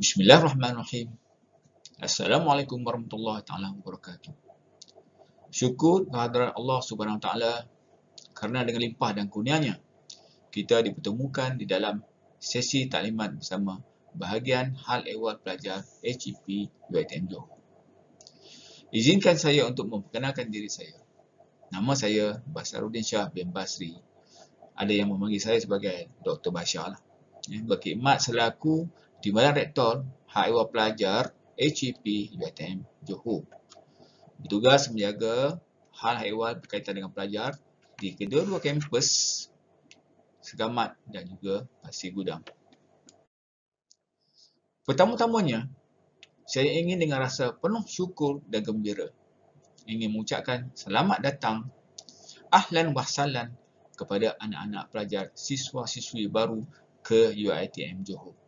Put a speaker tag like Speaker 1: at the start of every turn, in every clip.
Speaker 1: Bismillahirrahmanirrahim. Assalamualaikum warahmatullahi taala wabarakatuh. Syukur kehadirat Allah Subhanahu Wa Taala kerana dengan limpah dan kurnianya kita dipertemukan di dalam sesi taklimat bersama bahagian hal ehwal pelajar HEP UiTM Johor. Izinkan saya untuk memperkenalkan diri saya. Nama saya Basaruddin Shah bin Basri. Ada yang memanggil saya sebagai Dr. Bashar lah. Berkhidmat selaku Timbalan Rektor Hal Ehwal Pelajar HEP UiTM Johor. Bertugas menjaga hal ehwal berkaitan dengan pelajar di kedua-dua kampus Segamat dan juga Pasir Gudang. Pertama-tamanya, saya ingin dengan rasa penuh syukur dan gembira ingin mengucapkan selamat datang, ahlan wa sahlan kepada anak-anak pelajar siswa-siswi baru ke UiTM Johor.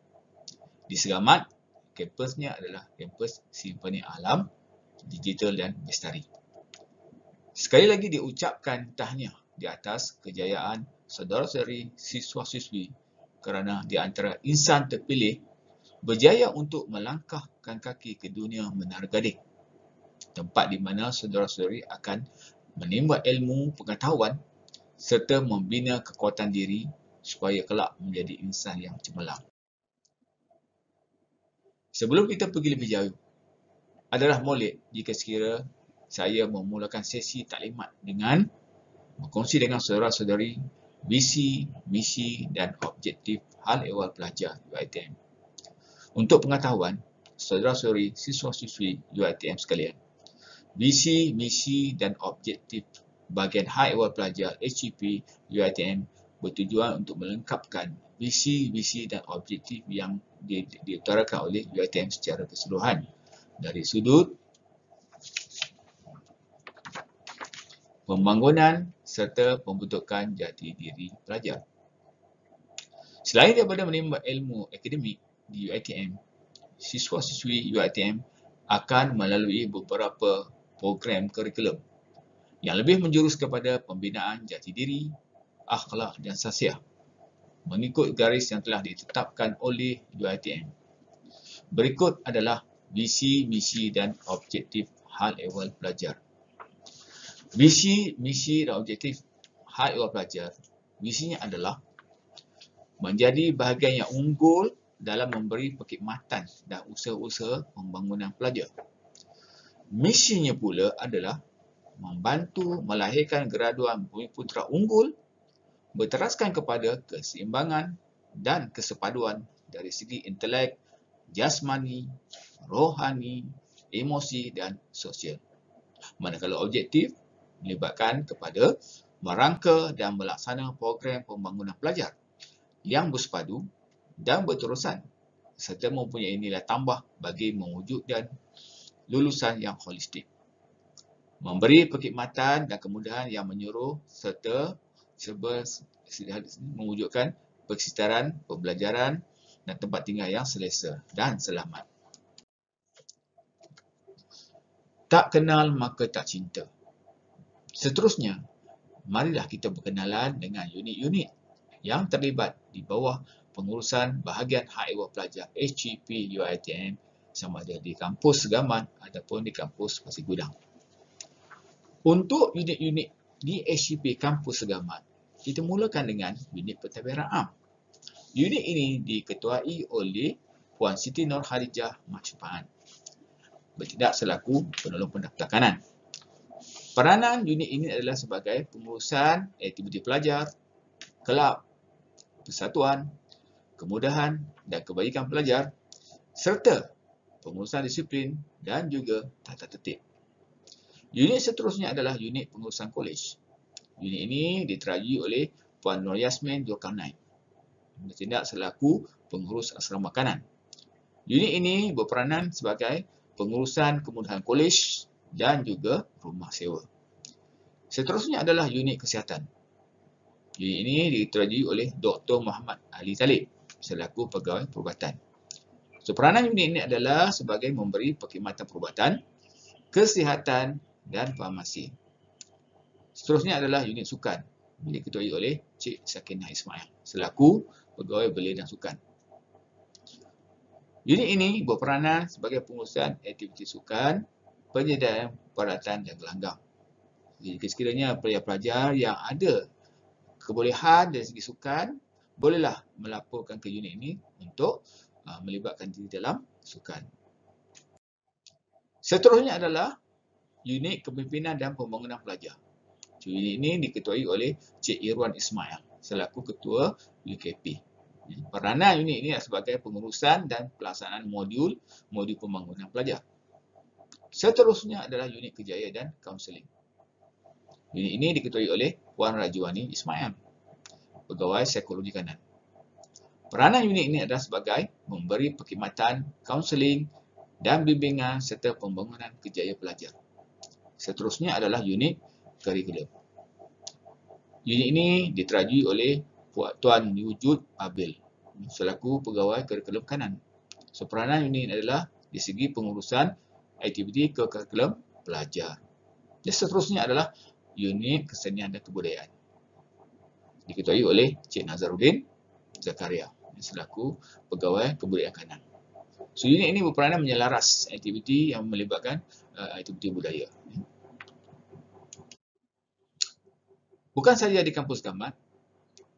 Speaker 1: Di Segamat, kampusnya adalah kampus Simfoni Alam, Digital dan Bestari. Sekali lagi diucapkan tahniah di atas kejayaan saudara-saudari siswa-siswi kerana di antara insan terpilih berjaya untuk melangkahkan kaki ke dunia Menara Gading, tempat di mana saudara-saudari akan menimba ilmu pengetahuan serta membina kekuatan diri supaya kelak menjadi insan yang cemerlang. Sebelum kita pergi lebih jauh, adalah molek jika sekira saya memulakan sesi taklimat dengan berkongsi dengan saudara-saudari visi, misi dan objektif hal ehwal pelajar UiTM. Untuk pengetahuan saudara-saudari siswa-siswi UiTM sekalian, visi, misi dan objektif bahagian hal ehwal pelajar HEP UiTM bertujuan untuk melengkapkan visi dan objektif yang diutarakan oleh UiTM secara keseluruhan dari sudut pembangunan serta pembentukan jati diri pelajar. Selain daripada menimba ilmu akademik di UiTM, siswa-siswi UiTM akan melalui beberapa program kurikulum yang lebih menjurus kepada pembinaan jati diri, akhlak dan sasiah mengikut garis yang telah ditetapkan oleh UiTM. Berikut adalah visi, misi dan objektif hal ehwal pelajar. Visi, misi dan objektif hal ehwal pelajar, visinya adalah menjadi bahagian yang unggul dalam memberi perkhidmatan dan usaha-usaha pembangunan pelajar. Misinya pula adalah membantu melahirkan graduan Bumiputera unggul berteraskan kepada keseimbangan dan kesepaduan dari segi intelek, jasmani, rohani, emosi dan sosial. Manakala objektif melibatkan kepada merangka dan melaksana program pembangunan pelajar yang bersepadu dan berterusan serta mempunyai nilai tambah bagi mewujudkan lulusan yang holistik. Memberi perkhidmatan dan kemudahan yang menyeluruh serta mewujudkan persekitaran, pembelajaran dan tempat tinggal yang selesa dan selamat. Tak kenal maka tak cinta. Seterusnya, marilah kita berkenalan dengan unit-unit yang terlibat di bawah pengurusan bahagian hak ehwal pelajar HEP UiTM sama ada di kampus Segamat ataupun di kampus Pasir Gudang. Untuk unit-unit di HEP kampus Segamat, kita mulakan dengan unit pentadbiran am. Unit ini diketuai oleh Puan Siti Nurhalijah Masyupahan, bertindak selaku penolong pendaftar kanan. Peranan unit ini adalah sebagai pengurusan aktiviti pelajar, kelab, persatuan, kemudahan dan kebaikan pelajar serta pengurusan disiplin dan juga tata tertib. Unit seterusnya adalah unit pengurusan kolej. Unit ini diterajui oleh Puan Nur Yasmin Zulkarnain, bertindak selaku pengurus asrama kanan. Unit ini berperanan sebagai pengurusan kemudahan kolej dan juga rumah sewa. Seterusnya adalah unit kesihatan. Unit ini diterajui oleh Dr. Muhammad Ali Talib selaku pegawai perubatan. So, peranan unit ini adalah sebagai memberi perkhidmatan perubatan, kesihatan dan farmasi. Seterusnya adalah unit sukan, diketuai oleh Cik Sakinah Ismail selaku pegawai belia dan sukan. Unit ini berperanan sebagai pengurusan aktiviti sukan, penyediaan peralatan dan gelanggang. Jadi sekiranya pelajar-pelajar yang ada kebolehan dari segi sukan, bolehlah melaporkan ke unit ini untuk melibatkan diri dalam sukan. Seterusnya adalah unit kepimpinan dan pembangunan pelajar. Unit ini diketuai oleh Cik Irwan Ismail selaku Ketua UKP. Peranan unit ini sebagai pengurusan dan pelaksanaan modul pembangunan pelajar. Seterusnya adalah unit kerjaya dan kaunseling. Unit ini diketuai oleh Puan Rajwani Ismail, Pegawai Psikologi Kanan. Peranan unit ini adalah sebagai memberi perkhidmatan, kaunseling dan bimbingan serta pembangunan kerjaya pelajar. Seterusnya adalah unit kurikulum. Unit ini diterajui oleh Tuan Wujud Abil selaku Pegawai Kurikulum Kanan. So, peranan unit ini adalah di segi pengurusan aktiviti kurikulum pelajar. Dan seterusnya adalah unit kesenian dan kebudayaan. Diketuai oleh Cik Nazaruddin Zakaria selaku Pegawai Kebudayaan Kanan. So, unit ini berperanan menyelaras aktiviti yang melibatkan aktiviti budaya. Bukan sahaja di kampus Gamat,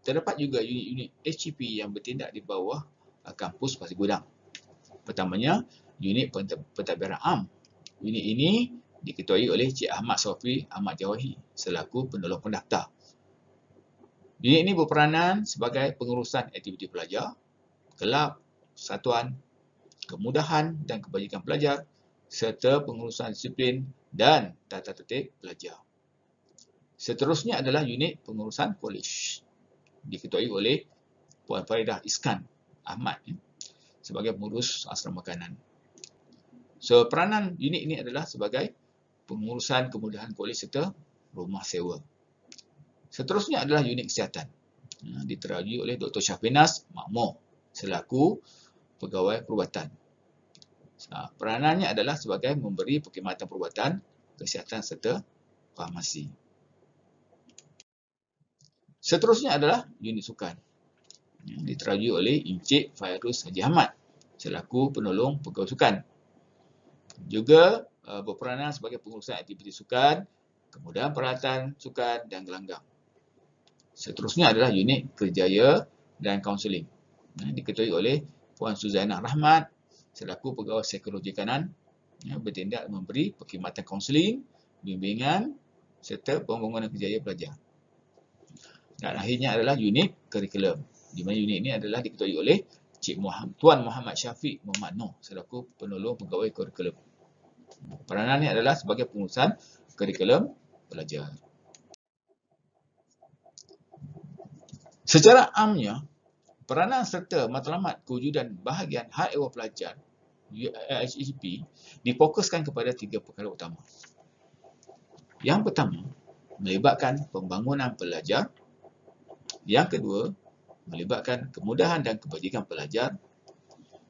Speaker 1: terdapat juga unit-unit HCP yang bertindak di bawah kampus Pasir Gudang. Pertamanya, unit pentadbiran am. Unit ini diketuai oleh Cik Ahmad Sofi Ahmad Jawahi selaku penolong pendaftar. Unit ini berperanan sebagai pengurusan aktiviti pelajar, kelab, satuan, kemudahan dan kebajikan pelajar serta pengurusan disiplin dan tata tertib pelajar. Seterusnya adalah unit pengurusan kolej. Diketuai oleh Puan Faridah Iskan Ahmad sebagai pengurus asrama kanan. So, peranan unit ini adalah sebagai pengurusan kemudahan kolej serta rumah sewa. Seterusnya adalah unit kesihatan. Diterajui oleh Dr. Syafinas Makmur selaku pegawai perubatan. Peranannya adalah sebagai memberi perkhidmatan perubatan, kesihatan serta farmasi. Seterusnya adalah unit sukan. Diterajui oleh Encik Fairuz Haji Ahmad selaku penolong pegawai sukan. Juga berperanan sebagai pengurusan aktiviti sukan, kemudahan peralatan sukan dan gelanggang. Seterusnya adalah unit kerjaya dan kaunseling. Diketuai oleh Puan Suzainah Rahmat selaku pegawai psikologi kanan, bertindak memberi perkhidmatan kaunseling, bimbingan serta pembangunan kerjaya pelajar. Dan akhirnya adalah unit kurikulum, di mana unit ini adalah diketuai oleh Tuan Muhammad Syafiq Muhammad Noh selaku penolong pegawai kurikulum. Peranannya adalah sebagai pengurusan kurikulum pelajar. Secara amnya, peranan serta matlamat kewujudan bahagian hak ehwal pelajar HEP difokuskan kepada 3 perkara utama. Yang pertama, melibatkan pembangunan pelajar. Yang kedua, melibatkan kemudahan dan kebajikan pelajar.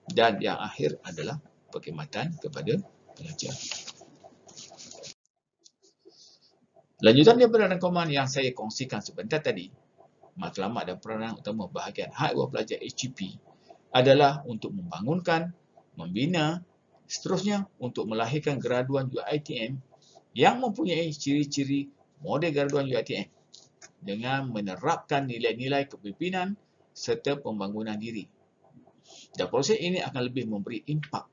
Speaker 1: Dan yang akhir adalah perkhidmatan kepada pelajar. Lanjutan daripada rangkuman yang saya kongsikan sebentar tadi, matlamat dan peranan utama bahagian hak ehwal pelajar HCP adalah untuk membangunkan, membina, seterusnya untuk melahirkan graduan UiTM yang mempunyai ciri-ciri model graduan UiTM dengan menerapkan nilai-nilai kepimpinan serta pembangunan diri. Dan proses ini akan lebih memberi impak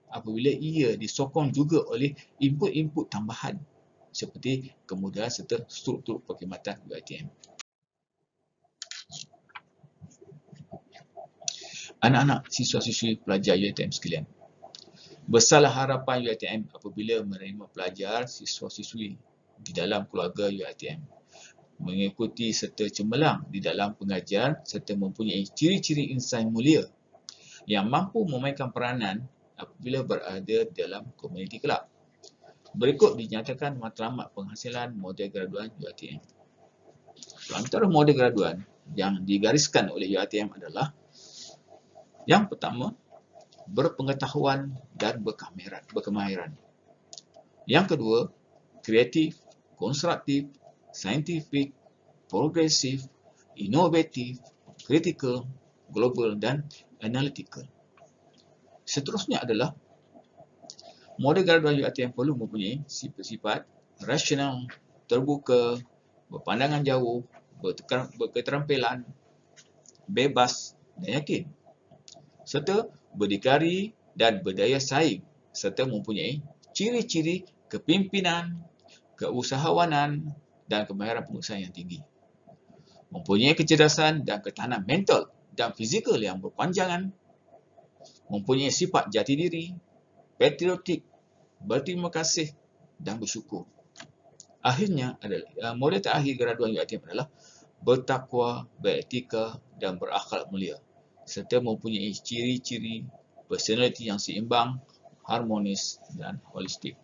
Speaker 1: apabila ia disokong juga oleh input-input tambahan seperti kemudahan serta struktur perkhidmatan UiTM. Anak-anak siswa-siswi pelajar UiTM sekalian, besarlah harapan UiTM apabila menerima pelajar siswa-siswi di dalam keluarga UiTM mengikuti serta cemerlang di dalam pengajian serta mempunyai ciri-ciri insan mulia yang mampu memainkan peranan apabila berada dalam komuniti kelab. Berikut dinyatakan matlamat penghasilan model graduan UiTM. Antara model graduan yang digariskan oleh UiTM adalah yang pertama, berpengetahuan dan berkemahiran. Yang kedua, kreatif, konstruktif, saintifik, progresif, inovatif, kritikal, global dan analytical. Seterusnya adalah model graduan UiTM perlu mempunyai sifat-sifat rasional, terbuka, berpandangan jauh, berketerampilan, bebas dan yakin, serta berdikari dan berdaya saing, serta mempunyai ciri-ciri kepimpinan, keusahawanan dan kemahiran pengurusan yang tinggi. Mempunyai kecerdasan dan ketahanan mental dan fizikal yang berpanjangan, mempunyai sifat jati diri, patriotik, berterima kasih dan bersyukur. Akhirnya adalah model terakhir graduan UiTM adalah bertakwa, beretika dan berakhlak mulia, serta mempunyai ciri-ciri personaliti yang seimbang, harmonis dan holistik.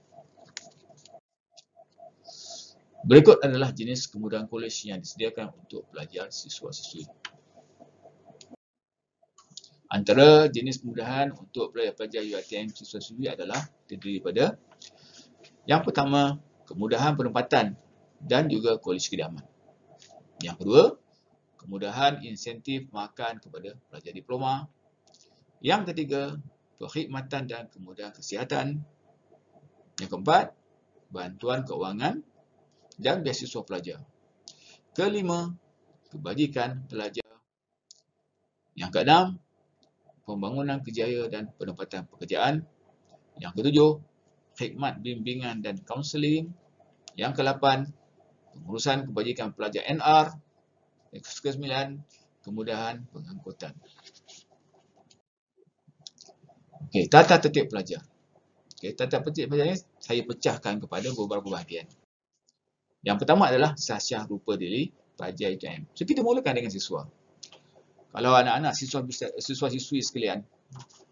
Speaker 1: Berikut adalah jenis kemudahan kolej yang disediakan untuk pelajar siswa-siswi. Antara jenis kemudahan untuk pelajar UiTM siswa-siswi adalah terdiri pada yang pertama, kemudahan penempatan dan juga kolej kediaman. Yang kedua, kemudahan insentif makan kepada pelajar diploma. Yang ketiga, perkhidmatan dan kemudahan kesihatan. Yang keempat, bantuan keuangan dan beasiswa pelajar. Kelima, kebajikan pelajar. Yang keenam, pembangunan kerjaya dan penempatan pekerjaan. Yang ketujuh, khidmat bimbingan dan kaunseling. Yang kelapan, pengurusan kebajikan pelajar NR. Yang kesembilan, kemudahan pengangkutan. Okey, tata tertib pelajar. Okey, tata tertib pelajar ini saya pecahkan kepada beberapa bahagian. Yang pertama adalah sasiah rupa diri pelajar UiTM. So, kita mulakan dengan siswa. Kalau anak-anak siswa-siswi sekalian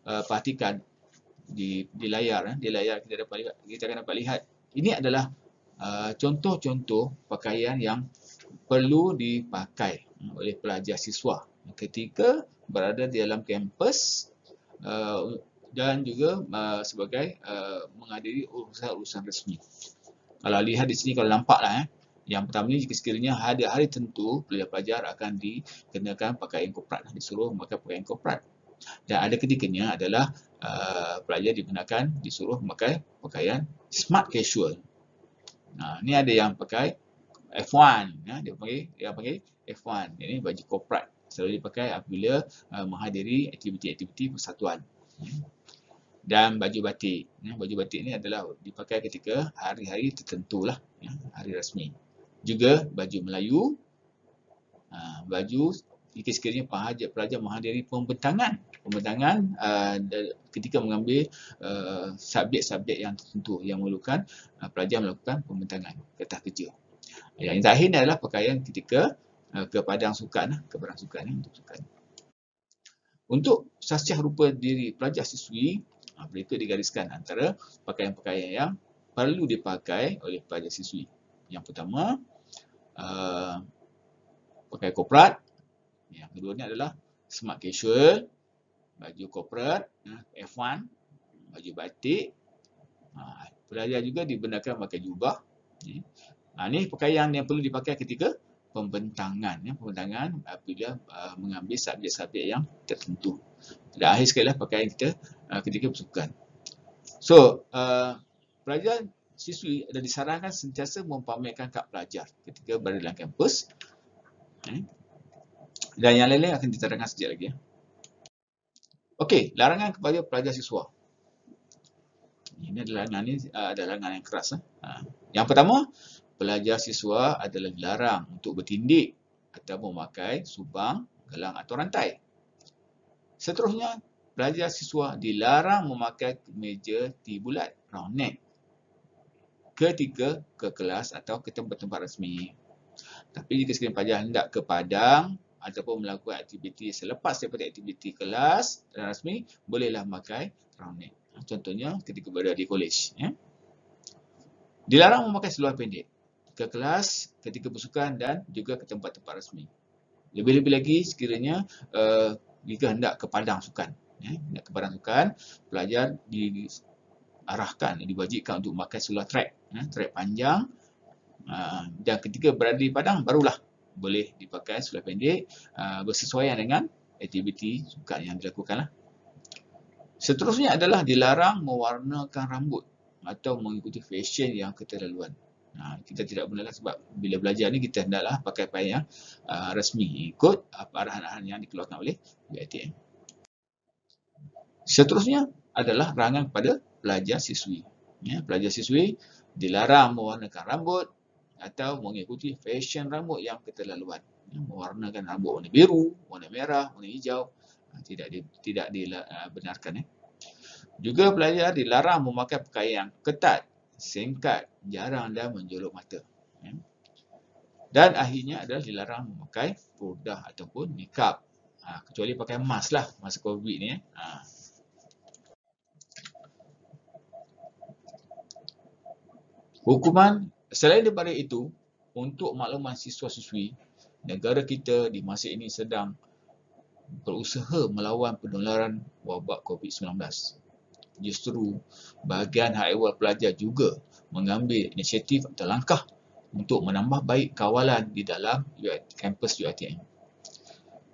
Speaker 1: perhatikan di layar, kita akan dapat lihat ini adalah contoh-contoh pakaian yang perlu dipakai oleh pelajar siswa ketika berada di dalam kampus dan juga sebagai menghadiri urusan-urusan resmi. Kalau lihat di sini, kalau nampaklah yang pertama ni, jika sekiranya ada hari tertentu pelajar-pelajar akan dikenakan pakaian korporat, disuruh memakai pakaian korporat. Dan ada ketikanya adalah pelajar disuruh memakai pakaian smart casual. Ni ada yang pakai F1, dia panggil F1. Ini baju korporat. Selalu dipakai apabila menghadiri aktiviti-aktiviti persatuan. Dan baju batik. Baju batik ni adalah dipakai ketika hari-hari tertentu lah, hari rasmi. Juga baju Melayu, baju jika sekiranya pelajar menghadiri pembentangan ketika mengambil subjek-subjek yang tertentu yang memerlukan pelajar melakukan pembentangan kertas kerja. Yang terakhir adalah pakaian ketika ke padang sukan, untuk sukan. Untuk sasiah rupa diri pelajar siswi, berikut digariskan antara pakaian-pakaian yang perlu dipakai oleh pelajar siswi. Yang pertama, pakai korporat. Yang kedua ni adalah smart casual, baju korporat, F1, baju batik. Pelajar juga dibenarkan pakai jubah. Ni pakaian yang perlu dipakai ketika pembentangan. Pembentangan apabila mengambil subjek-subjek yang tertentu. Dan akhir sekali lah pakaian kita ketika bersukan. So, pelajar siswi ada disarankan sentiasa mempamerkan kad pelajar ketika berada dalam kampus. Dan yang lain-lain akan diterangkan sekejap lagi. Okey, larangan kepada pelajar siswa. Ini adalah larangan yang keras. Yang pertama, pelajar siswa adalah dilarang untuk bertindik atau memakai subang, gelang atau rantai. Seterusnya, pelajar siswa dilarang memakai kemeja T bulat, round neck, ketika ke kelas atau ke tempat-tempat rasmi. Tapi jika sekiranya pelajar hendak ke padang ataupun melakukan aktiviti selepas daripada aktiviti kelas dan rasmi, bolehlah memakai round neck. Contohnya ketika berada di kolej. Dilarang memakai seluar pendek ke kelas, ketika bersukan dan juga ke tempat-tempat rasmi. Lebih-lebih lagi sekiranya jika hendak ke padang sukan. Hendak ke padang sukan, pelajar diarahkan, diwajibkan untuk memakai seluar track panjang. Dan ketika berada di padang, barulah boleh dipakai seluar pendek bersesuaian dengan aktiviti sukan yang dilakukan. Seterusnya adalah dilarang mewarnakan rambut atau mengikuti fashion yang keterlaluan. Kita tidak bolehlah, sebab bila belajar ni kita hendaklah pakai pakaian yang rasmi, ikut arahan-arahan yang dikeluarkan oleh UiTM. Seterusnya adalah larangan kepada pelajar siswi. Pelajar siswi dilarang mewarnakan rambut atau mengikuti fashion rambut yang keterlaluan. Mewarnakan rambut warna biru, warna merah, warna hijau tidak dibenarkan. Juga pelajar dilarang memakai pakaian yang ketat, singkat, jarang dan menjolok mata. Dan akhirnya adalah dilarang memakai purdah ataupun nikab. Kecuali pakai mask lah masa COVID ni. Hukuman selain daripada itu, untuk makluman siswa-siswi, negara kita di masa ini sedang berusaha melawan penularan wabak COVID-19. Justru bahagian hak ehwal pelajar juga mengambil inisiatif atau langkah untuk menambah baik kawalan di dalam kampus UiTM.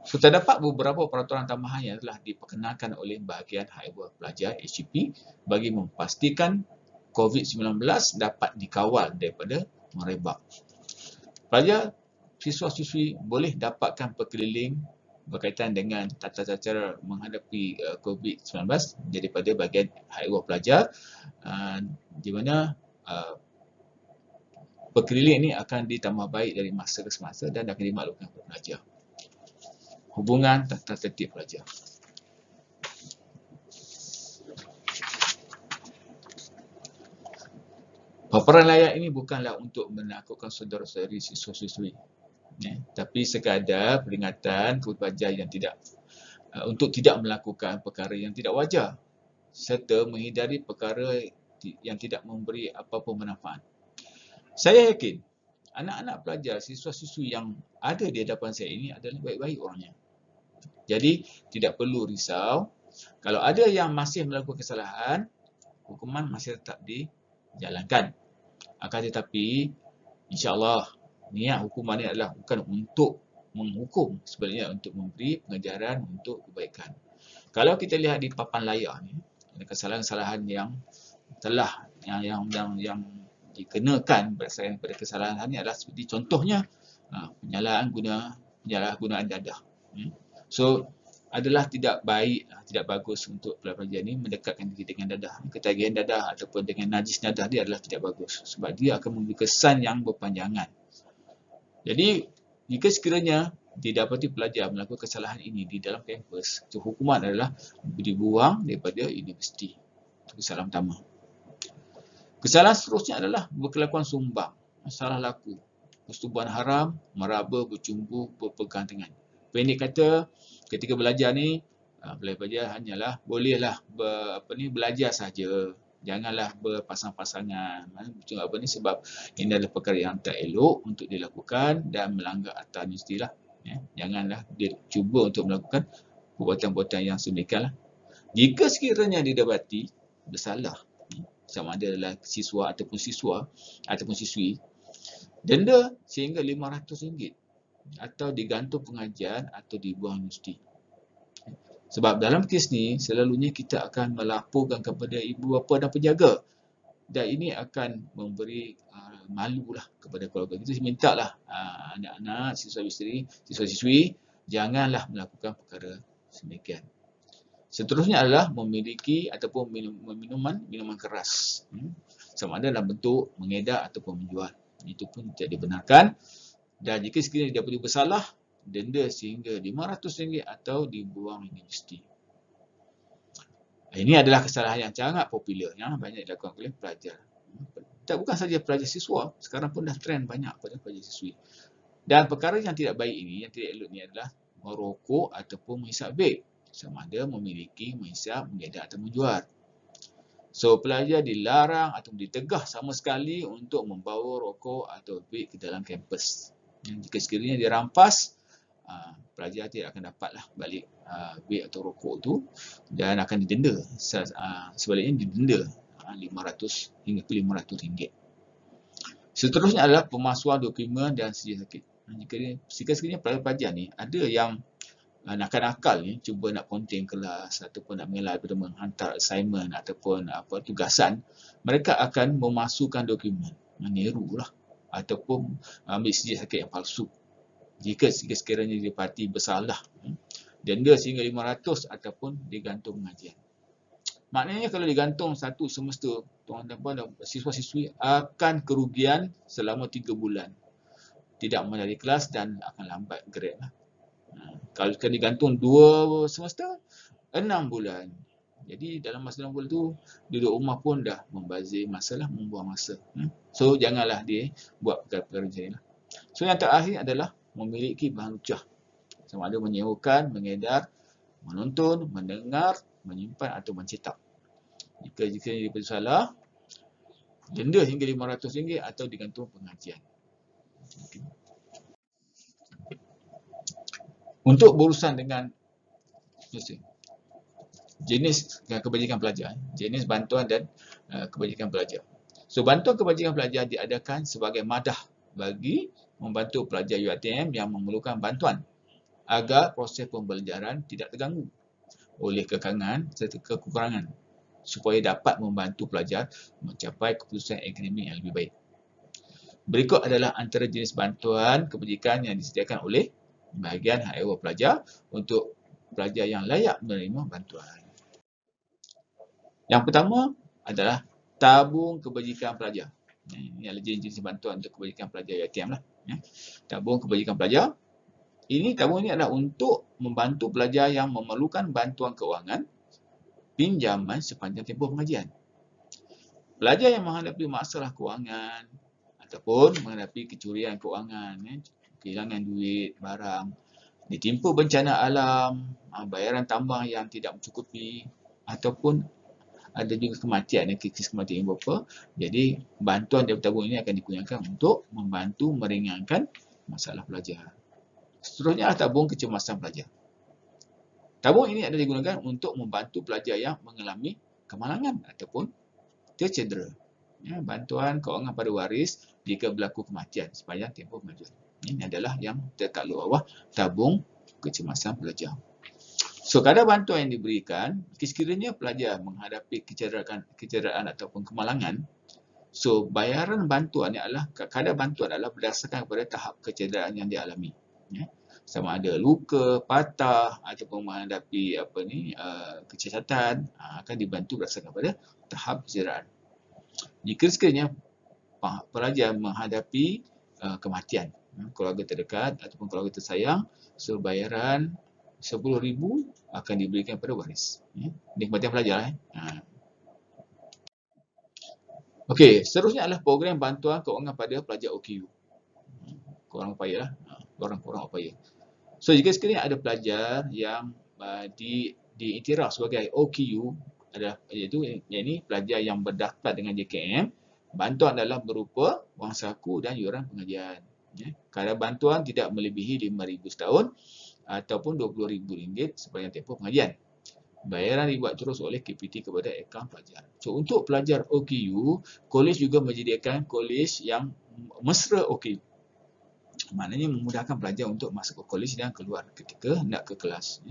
Speaker 1: So, terdapat beberapa peraturan tambahan yang telah diperkenalkan oleh bahagian hak ehwal pelajar HEP bagi memastikan COVID-19 dapat dikawal daripada merebak. Pelajar siswa-siswi boleh dapatkan perkeliling berkaitan dengan tata cara menghadapi COVID-19 daripada bahagian hak ehwal pelajar, di mana perkeliling ini akan ditambah baik dari masa ke semasa dan akan dimaklumkan kepada pelajar. Hubungan tata tertib pelajar. Paparan layak ini bukanlah untuk menakutkan saudara-saudari siswa-siswi, tapi sekadar peringatan kepada pelajar yang untuk tidak melakukan perkara yang tidak wajar serta menghindari perkara yang tidak memberi apa-apa manfaat. Saya yakin anak-anak pelajar, siswa-siswi yang ada di hadapan saya ini adalah baik-baik orangnya. Jadi tidak perlu risau. Kalau ada yang masih melakukan kesalahan, hukuman masih tetap dijalankan. Akan tetapi, insya-Allah niat hukuman ini adalah bukan untuk menghukum, sebenarnya untuk memberi pengajaran untuk kebaikan. Kalau kita lihat di papan layar ni, ada kesalahan-kesalahan yang telah yang dikenakan berdasarkan pada kesalahan ini adalah seperti contohnya penyalahgunaan dadah. So adalah tidak baik, tidak bagus untuk pelajar ini mendekatkan diri dengan dadah. Ketagihan dadah ataupun dengan najis dadah dia adalah tidak bagus sebab dia akan memberi kesan yang berpanjangan. Jadi jika sekiranya didapati pelajar melakukan kesalahan ini di dalam kampus, hukuman adalah dibuang daripada universiti. Itu kesalahan pertama. Kesalahan seterusnya adalah berkelakuan sumbang, salah laku, persetubuhan haram, meraba, bercumbu, berpegang tangan. Pendek kata, ketika belajar ni, belajar hanyalah bolehlah belajar saja. Janganlah berpasang-pasangan. Sebab ini adalah perkara yang tak elok untuk dilakukan dan melanggar atas universiti lah. Janganlah dia cuba untuk melakukan perbuatan-perbuatan yang sedemikian lah. Jika sekiranya didapati bersalah, sama ada adalah siswa ataupun siswi, denda sehingga RM500 atau digantung pengajian atau dibuang universiti. Sebab dalam kes ni selalunya kita akan melaporkan kepada ibu bapa dan penjaga, dan ini akan memberi malulah kepada keluarga. Kita mintalah anak-anak, siswa-siswi janganlah melakukan perkara sedemikian. Seterusnya adalah memiliki ataupun minuman keras, sama ada dalam bentuk mengedar ataupun menjual. Itu pun tidak dibenarkan. Dan jika sekiranya didapati bersalah, denda sehingga RM500 atau dibuang universiti. Ini adalah kesalahan yang sangat popular yang banyak dilakukan oleh pelajar. Bukan saja pelajar siswa, sekarang pun dah trend banyak pada pelajar siswi. Dan perkara yang tidak baik ini, yang tidak elok ini adalah merokok ataupun menghisap vape. Sama ada memiliki, menghisap, mengedar atau menjual. So, pelajar dilarang atau ditegah sama sekali untuk membawa rokok atau vape ke dalam kampus. Jika sekiranya dirampas, pelajar tidak akan dapatlah balik vape atau rokok tu dan akan didenda. Sebaliknya didenda RM500 hingga RM500. Seterusnya adalah pemalsuan dokumen dan sedia sakit. Jika sekiranya pelajar ni ada yang nakal-nakal ni, cuba nak konten kelas ataupun nak mengelak daripada menghantar assignment ataupun tugasan, mereka akan memasukkan dokumen, meniru lah, ataupun ambil sertifikat yang palsu. Jika sekiranya didapati bersalah, denda sehingga 500 ataupun digantung pengajian. Maknanya kalau digantung satu semester, tuan-tuan siswa-siswi akan kerugian selama 3 bulan. Tidak menjadi kelas dan akan lambat grade lah. Kalau digantung 2 semester, 6 bulan. Jadi dalam masa 6 bulan tu, duduk rumah pun dah membazir masa lah, membuang masa. So janganlah dia buat perkara-perkara macam ni lah. So yang terakhir adalah memiliki bahan hujah. Sama ada menyewakan, mengedar, menonton, mendengar, menyimpan atau mencetak. Jika dia bersalah, denda hingga RM500 atau digantung pengajian. Untuk berurusan dengan jenis kebajikan pelajar, jenis bantuan dan kebajikan pelajar. So bantuan kebajikan pelajar diadakan sebagai madah bagi membantu pelajar UiTM yang memerlukan bantuan agar proses pembelajaran tidak terganggu oleh kekangan serta kekurangan, supaya dapat membantu pelajar mencapai keputusan akademik yang lebih baik. Berikut adalah antara jenis bantuan kebajikan yang disediakan oleh bahagian hak ehwal pelajar untuk pelajar yang layak menerima bantuan. Yang pertama adalah tabung kebajikan pelajar. Ini adalah jenis bantuan untuk kebajikan pelajar UiTM lah. Tabung kebajikan pelajar. Tabung ini adalah untuk membantu pelajar yang memerlukan bantuan keuangan pinjaman sepanjang tempoh pengajian. Pelajar yang menghadapi masalah keuangan ataupun menghadapi kecurian keuangan, kehilangan duit, barang, ditimpa bencana alam, bayaran tambang yang tidak mencukupi, ataupun ada juga kematian, kes kematian ibu bapa. Jadi bantuan dari tabung ini akan digunakan untuk membantu meringankan masalah pelajar. Seterusnya adalah tabung kecemasan pelajar. Tabung ini adalah digunakan untuk membantu pelajar yang mengalami kemalangan ataupun tercedera. Bantuan keuangan pada waris jika berlaku kematian sepanjang tempoh pengajian. Ini adalah yang tertakluk bawah tabung kecemasan pelajar. So, kadar bantuan yang diberikan, sekiranya pelajar menghadapi kecederaan ataupun kemalangan, so bayaran bantuan adalah, kadar bantuan adalah berdasarkan kepada tahap kecederaan yang dialami. Sama ada luka, patah ataupun menghadapi kecacatan, akan dibantu berdasarkan pada tahap kecederaan. Jika sekiranya pelajar menghadapi kematian, keluarga terdekat ataupun keluarga tersayang, so bayaran RM10,000 akan diberikan kepada waris. Ini kematian pelajar. Okey, seterusnya adalah program bantuan keuangan pada pelajar OKU. Korang upaya lah. Korang upaya. So, jika sekiranya ada pelajar yang diiktiraf sebagai OKU, iaitu pelajar yang berdaftar dengan JKM, bantuan adalah berupa wang saku dan yuran pengajian. Kadar bantuan tidak melebihi RM5,000 setahun ataupun RM20,000 sepanjang tempoh pengajian. Bayaran dibuat terus oleh KPT kepada akaun pelajar. So, untuk pelajar OKU, kolej juga menyediakan kolej yang mesra OKU. Maknanya memudahkan pelajar untuk masuk ke kolej dan keluar ketika nak ke kelas.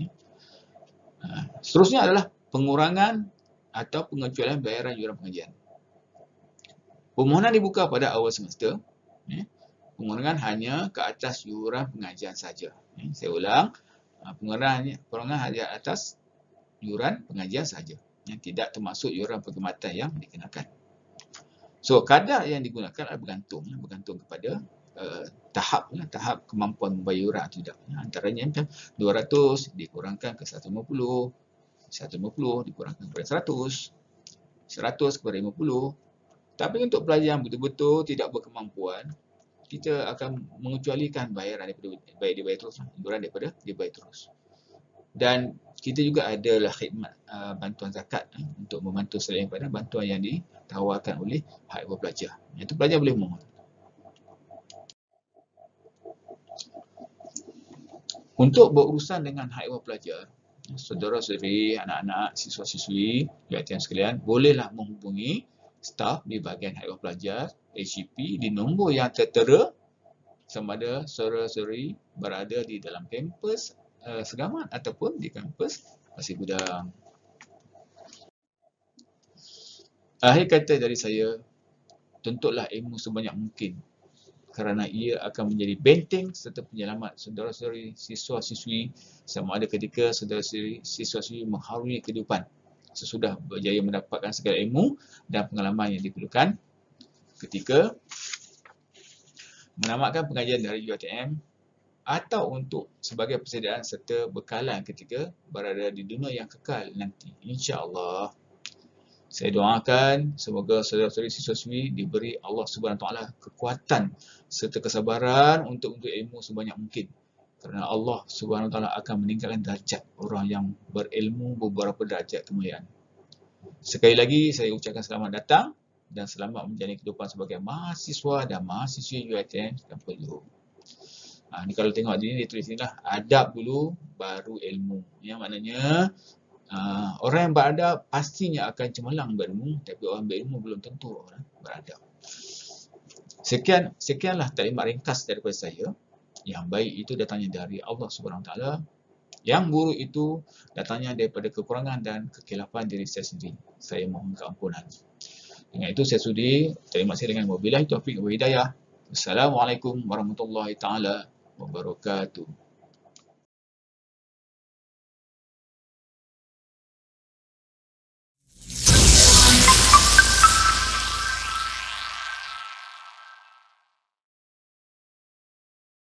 Speaker 1: Seterusnya adalah pengurangan atau pengecualian bayaran yuran pengajian. Permohonan dibuka pada awal semester. Pengurangan hanya ke atas yuran pengajian saja. Saya ulang, pengurangan hanya atas yuran pengajian saja. Tidak termasuk yuran perkhidmatan yang dikenakan. So, kadar yang digunakan adalah bergantung kepada tahap kemampuan membayar yuran atau tidak. Antaranya 200 dikurangkan ke 150, 150 dikurangkan kepada 100, 100 kepada 50. Tapi untuk pelajar yang betul-betul tidak berkemampuan, kita akan mengecualikan bayaran daripada dibayar terus, yuran daripada dibayar terus. Dan kita juga adalah khidmat bantuan zakat untuk membantu selain pada bantuan yang ditawarkan oleh hak ehwal pelajar. Itu pelajar boleh mohon. Untuk berurusan dengan hak ehwal pelajar, saudara-saudari, anak-anak, siswa-siswi UiTM sekalian, bolehlah menghubungi staf di bahagian hak ehwal pelajar HEP di nombor yang tertera, sama ada saudara-saudari berada di dalam kampus segamat ataupun di kampus Pasir Gudang. Akhir kata dari saya, tuntutlah ilmu sebanyak mungkin kerana ia akan menjadi benteng serta penyelamat saudara-saudari siswa-siswi sama ada ketika saudara-saudari siswa-siswi mengharungi kehidupan sesudah berjaya mendapatkan segala ilmu dan pengalaman yang diperlukan ketika menamatkan pengajian dari UiTM atau untuk sebagai persediaan serta bekalan ketika berada di dunia yang kekal nanti. InsyaAllah. Saya doakan semoga saudara-saudari siswa-siswi diberi Allah Subhanahu Wa Taala kekuatan serta kesabaran untuk ilmu sebanyak mungkin. Kerana Allah Subhanahu Wa Taala akan meningkatkan darjat orang yang berilmu beberapa darjat kemuliaan. Sekali lagi saya ucapkan selamat datang dan selamat menjalani kehidupan sebagai mahasiswa dan mahasiswi UiTM dan Perlu. Ni kalau tengok di sini dia tulis ni lah, adab dulu baru ilmu. Yang maknanya orang yang beradab pastinya akan cemerlang berilmu, tapi orang berilmu belum tentu orang beradab. Sekianlah taklimat ringkas daripada saya. Yang baik itu datangnya dari Allah Subhanahu Wa Taala. Yang buruk itu datangnya daripada kekurangan dan kekilafan diri saya sendiri. Saya mohon keampunan. Dengan itu saya sudi taklimat saya dengan wabillahi taufiq wa hidayah. Assalamualaikum warahmatullahi taala wabarakatuh.